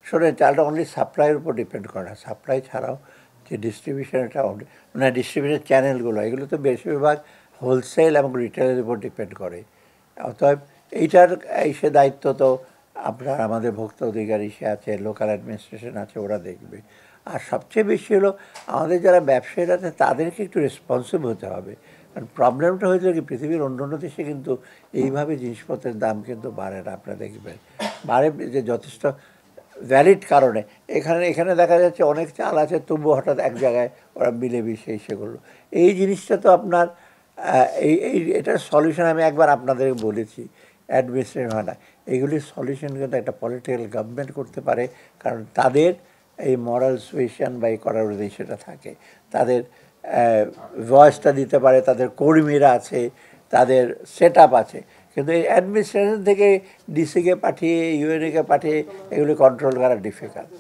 শোনেন, চালটা অনলি সাপ্লাইয়ের উপর ডিপেন্ড করে না, সাপ্লাই ছাড়াও যে ডিস্ট্রিবিউশনটা, মানে ডিস্ট্রিবিউশন চ্যানেলগুলো, এগুলো তো বেশিরভাগ হোলসেল এবং রিটেলের উপর ডিপেন্ড করে। অতএব এইটার সে দায়িত্ব তো আপনার আমাদের ভোক্তা অধিকার সে আছে, লোকাল অ্যাডমিনিস্ট্রেশন আছে, ওরা দেখবে। আর সবচেয়ে বেশি হলো আমাদের যারা ব্যবসায়ীরা আছে তাদেরকে একটু রেসপন্সিবল হতে হবে। কারণ প্রবলেমটা হয়েছিল কি, পৃথিবীর অন্য অন্য দেশে কিন্তু এইভাবে জিনিসপত্রের দাম কিন্তু বাড়ে না, আপনারা দেখবেন বাড়ে যে যথেষ্ট ভ্যালিড কারণে। এখানে এখানে দেখা যাচ্ছে অনেক চাল আছে, তবুও হঠাৎ এক জায়গায় ওরা মিলেমিশে এসে করলো। এই জিনিসটা তো আপনার এটার সলিউশন আমি একবার আপনাদের বলেছি, অ্যাডমিনিস্ট্রেশন হয় না, এইগুলির সলিউশন কিন্তু একটা পলিটিক্যাল গভর্নমেন্ট করতে পারে। কারণ তাদের এই মরাল সুয়েশন বা এই করার সেটা থাকে, তাদের ভয়েসটা দিতে পারে, তাদের কর্মীরা আছে, তাদের সেট আপ আছে। কিন্তু এই অ্যাডমিনিস্ট্রেশন থেকে ডিসিকে পাঠিয়ে, ইউএনএকে পাঠিয়ে এগুলি কন্ট্রোল করা ডিফিকাল্ট।